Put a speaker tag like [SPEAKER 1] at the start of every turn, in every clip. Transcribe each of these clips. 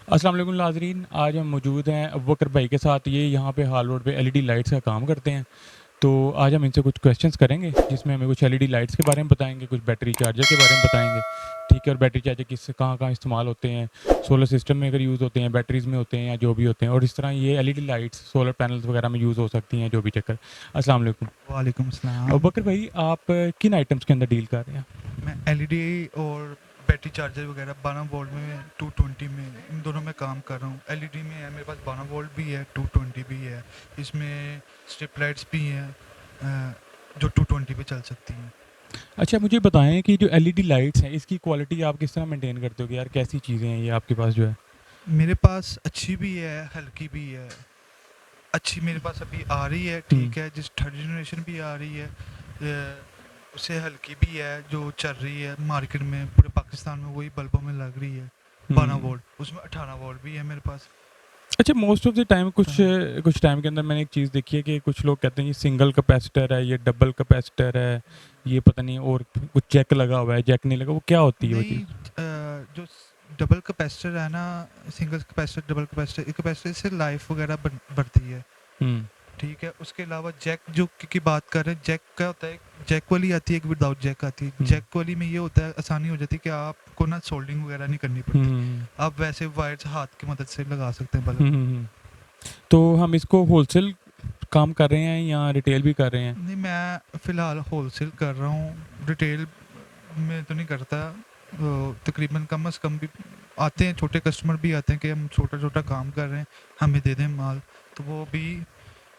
[SPEAKER 1] अस्सलाम वालेकुम नाज़रीन, आज हम मौजूद हैं अबू बकर भाई के साथ। ये यहाँ पे हाल रोड पे एलईडी लाइट्स का काम करते हैं। तो आज हम इनसे कुछ क्वेश्चंस करेंगे जिसमें हमें कुछ एलईडी लाइट्स के बारे में बताएंगे, कुछ बैटरी चार्जर के बारे में बताएंगे। ठीक है, और बैटरी चार्जर किस कहाँ कहाँ इस्तेमाल होते हैं, सोलर सिस्टम में अगर यूज़ होते हैं, बैटरीज़ में होते हैं या जो भी होते हैं, और इस तरह ये एलईडी लाइट्स सोलर पैनल्स वगैरह में यूज़ हो सकती हैं, जो भी चक्कर। अस्सलाम वालेकुम।
[SPEAKER 2] वालेकुम
[SPEAKER 1] अबू
[SPEAKER 2] सलाम।
[SPEAKER 1] बकर भाई, आप किन आइटम्स के अंदर डील कर रहे हैं?
[SPEAKER 2] मैं एलईडी और बैटरी चार्जर वगैरह 12 वोल्ट में 220 में इन दोनों में काम कर रहा हूँ। एलईडी में है मेरे पास 12 वोल्ट भी है, 220 भी है। इसमें स्ट्रिप लाइट्स भी हैं जो 220 पे चल सकती हैं।
[SPEAKER 1] अच्छा, मुझे बताएं कि जो एलईडी लाइट्स हैं इसकी क्वालिटी आप किस तरह मेंटेन करते हो कि यार कैसी चीज़ें हैं ये आपके पास जो है?
[SPEAKER 2] मेरे पास अच्छी भी है, हल्की भी है। अच्छी मेरे पास अभी आ रही है,
[SPEAKER 1] हम्म।
[SPEAKER 2] ठीक है, जिस थर्ड जनरेशन भी आ रही है। उससे हल्की भी है जो चल रही है मार्केट में, पूरे पाकिस्तान में वही बल्बों में लग रही है। 12
[SPEAKER 1] हम्म।
[SPEAKER 2] वोल्ट, उसमें 18 वोल्ट भी है मेरे पास।
[SPEAKER 1] अच्छा, मोस्ट ऑफ द टाइम कुछ
[SPEAKER 2] हाँ।
[SPEAKER 1] कुछ टाइम के अंदर मैंने एक चीज़ देखी है कि कुछ लोग कहते हैं ये सिंगल कैपेसिटर है, ये डबल कैपेसिटर है, ये पता नहीं और कुछ जैक लगा हुआ है, जैक नहीं लगा, वो क्या होती है वो चीज़?
[SPEAKER 2] नहीं, जो डबल कैपेसिटर है ना, सिंगल कैपेसिटर, डबल कैपेसिटर, एक कैपेसिटर से लाइफ वगैरह बढ़ती है,
[SPEAKER 1] हम्म।
[SPEAKER 2] ठीक है। उसके अलावा जैक जो की बात कर रहे हैं, जैक का होता है, जैक वाली आती है, एक विदाउट जैक आती है।
[SPEAKER 1] हम्म।
[SPEAKER 2] जैक वाली में ये होता है, आसानी हो जाती है कि आपको ना सोल्डिंग वगैरह नहीं करनी पड़ती।
[SPEAKER 1] हम्म।
[SPEAKER 2] आप वैसे वायर्स हाथ की मदद से लगा सकते हैं बल्ब।
[SPEAKER 1] हम्म। तो हम इसको होलसेल काम कर रहे हैं या रिटेल भी कर रहे हैं?
[SPEAKER 2] नहीं, मैं फ़िलहाल होलसेल कर रहा हूँ, रिटेल में तो नहीं करता। तकरीबन कम से कम भी आते हैं, छोटे कस्टमर भी आते हैं कि हम छोटा-छोटा काम कर रहे हैं, हमें दे दें माल, तो वो भी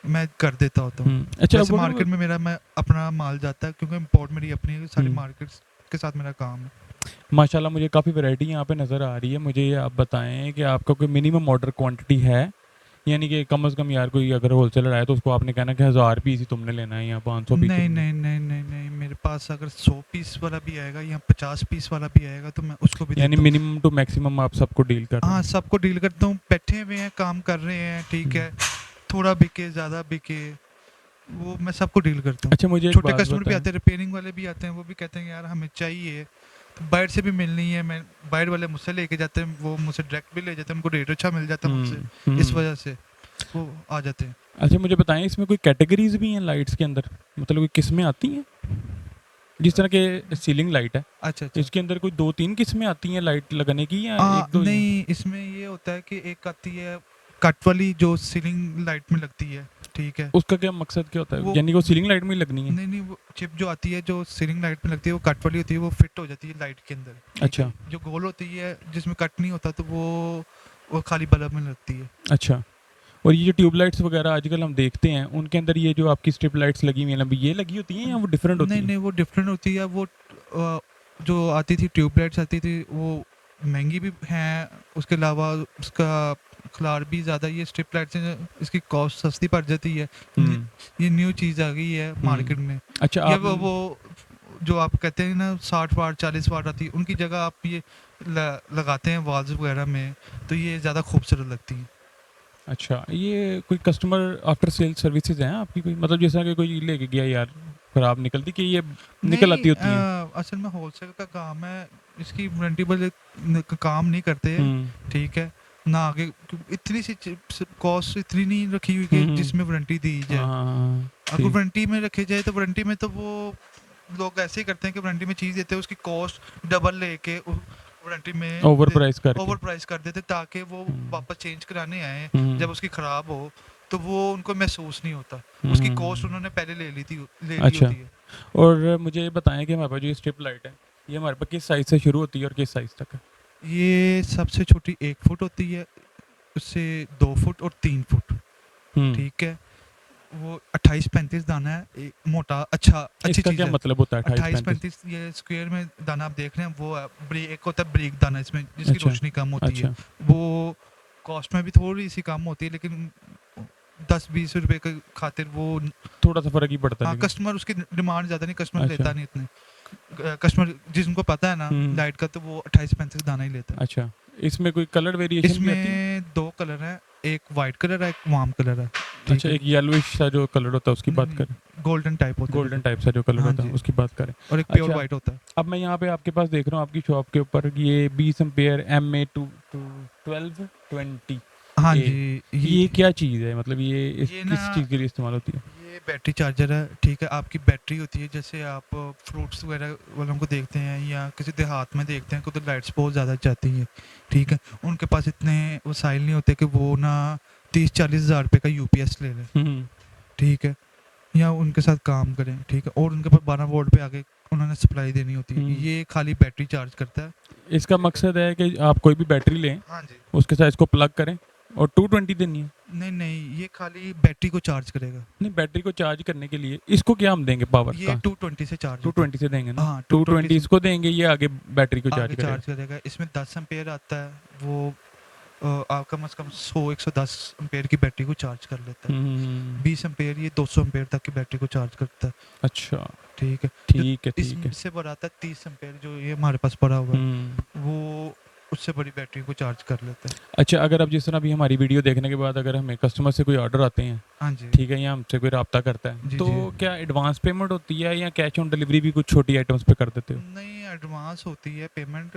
[SPEAKER 2] मैं कर देता होता हूँ।
[SPEAKER 1] अच्छा,
[SPEAKER 2] वैसे
[SPEAKER 1] अब अगर
[SPEAKER 2] मार्केट में मेरा मैं अपना माल जाता है क्योंकि इम्पोर्ट मेरी अपनी है, सारी
[SPEAKER 1] हम्म,
[SPEAKER 2] मार्केट्स के साथ मेरा काम है।
[SPEAKER 1] माशाल्लाह मुझे काफ़ी वैरायटी यहाँ पे नज़र आ रही है। मुझे ये आप बताएं कि आपका कोई मिनिमम ऑर्डर क्वांटिटी है, यानी कि कम से कम यार कोई अगर होलसेलर आए तो उसको आपने कहना कि 1000 पीस ही तुमने लेना है या 500 पीस
[SPEAKER 2] नहीं,
[SPEAKER 1] तुमने?
[SPEAKER 2] नहीं, नहीं, नहीं, नहीं, मेरे पास अगर 100 पीस वाला भी आएगा या 50 पीस वाला भी आएगा तो मैं उसको भी
[SPEAKER 1] यानी
[SPEAKER 2] देता हूँ।
[SPEAKER 1] मिनिमम टू मैक्सिमम आप सबको डील कर रहे
[SPEAKER 2] हाँ,
[SPEAKER 1] हैं?
[SPEAKER 2] सबको डील करता हूँ, बैठे हुए हैं, काम कर रहे हैं, ठीक
[SPEAKER 1] हम्म।
[SPEAKER 2] है। थोड़ा बिके, ज़्यादा बिके, वो मैं सबको डील करता हूँ।
[SPEAKER 1] अच्छा, मुझे एक
[SPEAKER 2] छोटे
[SPEAKER 1] बात
[SPEAKER 2] कस्टमर भी
[SPEAKER 1] बताएं।
[SPEAKER 2] आते हैं, रिपेयरिंग वाले भी आते हैं, वो भी कहते हैं यार हमें चाहिए, तो बाहर से भी मिलनी है। मैं बाहर वाले मुझसे लेके जाते हैं, वो मुझसे डायरेक्ट भी ले जाते हैं, उनको रेट अच्छा मिल जाता है मुझसे, इस
[SPEAKER 1] हम्म।
[SPEAKER 2] वजह से वो आ जाते हैं।
[SPEAKER 1] अच्छा, मुझे बताएं इसमें कोई कैटेगरीज भी हैं लाइट्स के अंदर, मतलब कोई किस्में आती हैं? जिस तरह के सीलिंग लाइट है,
[SPEAKER 2] अच्छा, अच्छा।
[SPEAKER 1] इसके अंदर कोई दो तीन किस्में आती हैं लाइट लगाने की या एक दो ही हैं?
[SPEAKER 2] नहीं, इसमें ये होता है कि एक आती है कट वाली जो सीलिंग लाइट में लगती है, ठीक है।
[SPEAKER 1] उसका क्या मकसद क्या होता है,
[SPEAKER 2] वो
[SPEAKER 1] यानी कि वो सीलिंग लाइट में ही लगनी है?
[SPEAKER 2] नहीं, नहीं, वो चिप जो आती है, जो सीलिंग लाइट में लगती है, वो कट वाली होती है, वो फिट हो जाती है लाइट के अंदर, ठीक
[SPEAKER 1] अच्छा।
[SPEAKER 2] है। जो गोल होती है जिसमें कट नहीं होता, तो वो खाली बल्ब में लगती है।
[SPEAKER 1] अच्छा, और ये जो ट्यूबलाइट्स वगैरह आजकल हम देखते हैं उनके अंदर ये जो आपकी स्ट्रिप लाइट्स लगी हुई हैं लंबी, ये लगी होती हैं या वो डिफरेंट होती
[SPEAKER 2] नहीं,
[SPEAKER 1] हैं?
[SPEAKER 2] नहीं, वो डिफरेंट होती है। वो जो आती थी ट्यूबलाइट्स आती थी, वो महंगी भी हैं। उसके अलावा उसका खिलार भी ज़्यादा। ये स्ट्रिप लाइट्स हैं, इसकी कॉस्ट सस्ती पड़ जाती है।
[SPEAKER 1] हम्म।
[SPEAKER 2] ये न्यू चीज़ आ गई है
[SPEAKER 1] हम्म।
[SPEAKER 2] मार्केट में।
[SPEAKER 1] अच्छा,
[SPEAKER 2] ये
[SPEAKER 1] आप
[SPEAKER 2] वो जो आप कहते हैं ना 60 वाट 40 वाट आती है, उनकी जगह आप ये लगाते हैं वॉल्स वगैरह में, तो ये ज़्यादा खूबसूरत लगती है।
[SPEAKER 1] अच्छा, ये कोई कस्टमर आफ्टर सेल सर्विसेज हैं आपकी कोई, मतलब जैसा कि कोई लेके गया यार खराब निकलती कि ये निकल
[SPEAKER 2] नहीं,
[SPEAKER 1] आती होती हैं?
[SPEAKER 2] असल में होलसेल का काम है, इसकी वारंटी वाले काम नहीं करते हैं,
[SPEAKER 1] हम्म।
[SPEAKER 2] ठीक है। ना आगे इतनी सी कॉस्ट इतनी नहीं रखी हुई कि
[SPEAKER 1] हम्म।
[SPEAKER 2] जिसमें वारंटी दी
[SPEAKER 1] हाँ,
[SPEAKER 2] जाए।
[SPEAKER 1] हाँ, हाँ,
[SPEAKER 2] अगर
[SPEAKER 1] ठीक।
[SPEAKER 2] वारंटी में रखे जाए तो वारंटी में तो वो लोग ऐसे ही करते हैं कि वारंटी में चीज़ देते हैं, उसकी कॉस्ट डबल लेके वारंटी में
[SPEAKER 1] ओवर प्राइस करके।
[SPEAKER 2] ओवर प्राइस कर देते, ताकि वो
[SPEAKER 1] हम्म।
[SPEAKER 2] वापस चेंज कराने आए
[SPEAKER 1] हम्म।
[SPEAKER 2] जब उसकी ख़राब हो, तो वो उनको महसूस नहीं होता। उसकी कॉस्ट
[SPEAKER 1] हम्म।
[SPEAKER 2] उन्होंने पहले ले ली
[SPEAKER 1] अच्छा,
[SPEAKER 2] होती है।
[SPEAKER 1] और मुझे ये बताएं कि हमारे पास जो ये स्ट्रिप लाइट है ये हमारे पास किस साइज़ से शुरू होती है और किस साइज़ तक है?
[SPEAKER 2] ये सबसे छोटी 1 फुट होती है, उससे 2 फुट और 3 फुट,
[SPEAKER 1] हम्म।
[SPEAKER 2] ठीक है। वो 28-35 दाना है, मोटा, अच्छा, अच्छी
[SPEAKER 1] इसका
[SPEAKER 2] चीज़
[SPEAKER 1] क्या
[SPEAKER 2] है।
[SPEAKER 1] मतलब होता है 28-35?
[SPEAKER 2] 28-35 ये स्क्वायर में दाना आप देख रहे हैं, वो है एक होता है ब्रीक दाना, इसमें जिसकी
[SPEAKER 1] अच्छा।
[SPEAKER 2] रोशनी कम होती है।
[SPEAKER 1] अच्छा।
[SPEAKER 2] वो कॉस्ट में भी थोड़ी सी कम होती है, लेकिन 10-20 रुपए के खातिर वो।
[SPEAKER 1] थोड़ा सा फ़र्क ही पड़ता है
[SPEAKER 2] हाँ,
[SPEAKER 1] लेकिन।
[SPEAKER 2] कस्टमर उसकी डिमांड ज़्यादा नहीं, कस्टमर
[SPEAKER 1] अच्छा।
[SPEAKER 2] लेता नहीं इतने। कस्टमर जिनको पता है ना
[SPEAKER 1] हम्म।
[SPEAKER 2] लाइट का, तो वो 28-35 दाना ही लेता है।
[SPEAKER 1] अच्छा, इसमें कोई कलर वेरिएशन भी आती है?
[SPEAKER 2] इसमें 2 कलर हैं, एक वाइट कलर है, एक वार्म कलर है। ठीक
[SPEAKER 1] अच्छा,
[SPEAKER 2] है।
[SPEAKER 1] एक येलोइश सा जो कलर होता है उसकी बात करें,
[SPEAKER 2] गोल्डन टाइप होता है
[SPEAKER 1] गोल्डन
[SPEAKER 2] बिल्कुल।
[SPEAKER 1] टाइप सा जो कलर
[SPEAKER 2] हाँ
[SPEAKER 1] होता है
[SPEAKER 2] जी।
[SPEAKER 1] उसकी बात करें।
[SPEAKER 2] और एक प्योर
[SPEAKER 1] अच्छा,
[SPEAKER 2] वाइट होता है।
[SPEAKER 1] अब मैं यहाँ पे आपके पास देख रहा हूँ आपकी शॉप के ऊपर ये 20 एम्पेयर MA 1220
[SPEAKER 2] हाँ
[SPEAKER 1] ए,
[SPEAKER 2] जी,
[SPEAKER 1] ये क्या चीज़ है, मतलब
[SPEAKER 2] ये ना
[SPEAKER 1] किस चीज़ के लिए इस्तेमाल होती है?
[SPEAKER 2] ये बैटरी चार्जर है, ठीक है। आपकी बैटरी होती है, जैसे आप फ्रूट्स वगैरह वालों को देखते हैं या किसी देहात में देखते हैं, तो लाइट्स बहुत ज़्यादा जाती है, ठीक है। उनके पास इतने वसाइल नहीं होते कि वो ना 30-40 हज़ार रुपये का यूपीएस ले लें,
[SPEAKER 1] हम्म,
[SPEAKER 2] ठीक है, या उनके साथ काम करें, ठीक है, और उनके पास 12 वोल्ट पे आगे उन्होंने सप्लाई देनी होती है।
[SPEAKER 1] हम्म।
[SPEAKER 2] ये खाली बैटरी चार्ज करता है,
[SPEAKER 1] इसका
[SPEAKER 2] ठीक है।
[SPEAKER 1] मकसद है कि आप कोई भी बैटरी लें,
[SPEAKER 2] हाँ जी।
[SPEAKER 1] उसके साथ इसको प्लग करें और 220 देनी है।
[SPEAKER 2] नहीं नहीं, ये खाली बैटरी को चार्ज करेगा।
[SPEAKER 1] नहीं, बैटरी को चार्ज करने के लिए इसको क्या हम देंगे पावर
[SPEAKER 2] ये
[SPEAKER 1] का?
[SPEAKER 2] 220 से चार्ज
[SPEAKER 1] टू
[SPEAKER 2] होता है।
[SPEAKER 1] ट्वेंटी से देंगे ना?
[SPEAKER 2] हाँ, 220
[SPEAKER 1] 220
[SPEAKER 2] से
[SPEAKER 1] इसको देंगे, ये आगे बैटरी को चार्ज
[SPEAKER 2] आगे
[SPEAKER 1] करेगा।
[SPEAKER 2] चार्ज करेगा। इसमें 10 एम्पेयर आता है, वो आप कम से कम 100-110 एम्पेयर की बैटरी को चार्ज कर लेता है। 20 एम्पेयर, ये 200 एम्पेयर तक की बैटरी को चार्ज करता है,
[SPEAKER 1] अच्छा,
[SPEAKER 2] ठीक है। जो
[SPEAKER 1] ठीक है, ठीक है।
[SPEAKER 2] इससे बड़ा आता है 30 एम्पेयर, जो ये हमारे पास पड़ा हुआ है,
[SPEAKER 1] हम्म।
[SPEAKER 2] वो उससे बड़ी बैटरी को चार्ज कर लेता है।
[SPEAKER 1] अच्छा, अगर अब जिस तरह अभी हमारी वीडियो देखने के बाद अगर हमें कस्टमर से कोई ऑर्डर आते हैं,
[SPEAKER 2] हाँ जी।
[SPEAKER 1] ठीक है, या हमसे कोई रब्ता करता है,
[SPEAKER 2] जी
[SPEAKER 1] तो
[SPEAKER 2] जी।
[SPEAKER 1] क्या एडवांस पेमेंट होती है या कैश ऑन डिलीवरी भी कुछ छोटी आइटम्स पे कर देते हो?
[SPEAKER 2] नहीं, एडवांस होती है पेमेंट,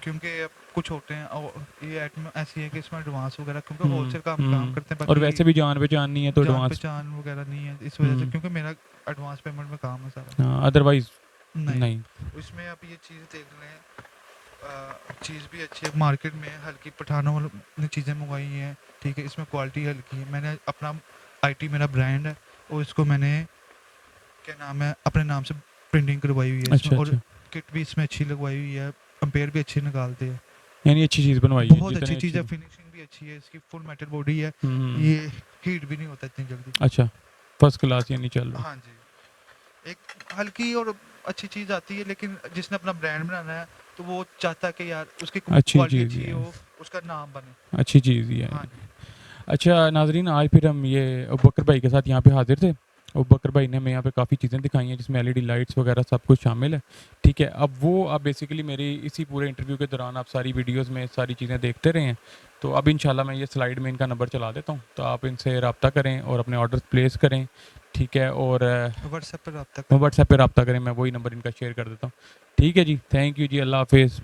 [SPEAKER 2] क्योंकि अब कुछ होते हैं और ये आइटम ऐसी है कि इसमें एडवांस वगैरह, क्योंकि होलसेल का हम काम करते हैं,
[SPEAKER 1] और
[SPEAKER 2] बाकी
[SPEAKER 1] वैसे भी जान पहचान नहीं है तो
[SPEAKER 2] जान
[SPEAKER 1] एडवांस।
[SPEAKER 2] पहचान वगैरह नहीं है, इस वजह से,
[SPEAKER 1] हम्म,
[SPEAKER 2] क्योंकि मेरा एडवांस पेमेंट में काम है सारा।
[SPEAKER 1] हाँ, अदरवाइज
[SPEAKER 2] नहीं,
[SPEAKER 1] नहीं।
[SPEAKER 2] इसमें आप ये चीज़ देख लें, चीज़ भी अच्छी है, मार्केट में हल्की पठानों वालों ने चीज़ें मंगवाई हैं, ठीक है। इसमें क्वालिटी हल्की है, मैंने अपना आईटी मेरा ब्रांड है, और इसको मैंने क्या नाम है अपने नाम से प्रिंटिंग करवाई हुई है
[SPEAKER 1] अच्छा,
[SPEAKER 2] इसमें, और
[SPEAKER 1] अच्छा,
[SPEAKER 2] किट भी इसमें अच्छी लगवाई हुई है, एम्पेयर भी अच्छी निकालते हैं।
[SPEAKER 1] यानी अच्छी चीज़ बनवाई है,
[SPEAKER 2] बहुत अच्छी
[SPEAKER 1] जितनी
[SPEAKER 2] चीज़ है,
[SPEAKER 1] अच्छी।
[SPEAKER 2] फिनिशिंग भी अच्छी है, इसकी फुल मेटल बॉडी है,
[SPEAKER 1] हम्म,
[SPEAKER 2] ये हीट भी नहीं होता इतनी जल्दी।
[SPEAKER 1] अच्छा, फर्स्ट क्लास यानी चल रहा।
[SPEAKER 2] हाँ जी, एक हल्की और अच्छी चीज़ आती है, लेकिन जिसने अपना ब्रांड बनाना है तो वो चाहता है कि यार उसकी
[SPEAKER 1] अच्छी
[SPEAKER 2] क्वालिटी
[SPEAKER 1] चीज़ ही
[SPEAKER 2] अच्छी
[SPEAKER 1] है,
[SPEAKER 2] हो, उसका नाम बने।
[SPEAKER 1] अच्छी चीज़ ही है।
[SPEAKER 2] हाँ जी।
[SPEAKER 1] अच्छा नाजरीन, आज फिर हम ये अबूबकर भाई के साथ यहाँ पे हाजिर थे। अबूबकर भाई ने हमें यहाँ पे काफ़ी चीज़ें दिखाई हैं जिसमें एलईडी लाइट्स वगैरह सब कुछ शामिल है, ठीक है। अब वो आप बेसिकली मेरी इसी पूरे इंटरव्यू के दौरान आप सारी वीडियोस में सारी चीज़ें देखते रहे हैं। तो अब इंशाल्लाह मैं ये स्लाइड में इनका नंबर चला देता हूँ, तो आप इनसे रब्ता करें और अपने ऑर्डर प्लेस करें, ठीक है। और
[SPEAKER 2] व्हाट्सएप पर रब्ता करें।
[SPEAKER 1] व्हाट्सएप पर रब्ता करें, मैं वही नंबर इनका शेयर कर देता हूँ। ठीक है जी, थैंक यू जी, अल्लाह हाफिज़।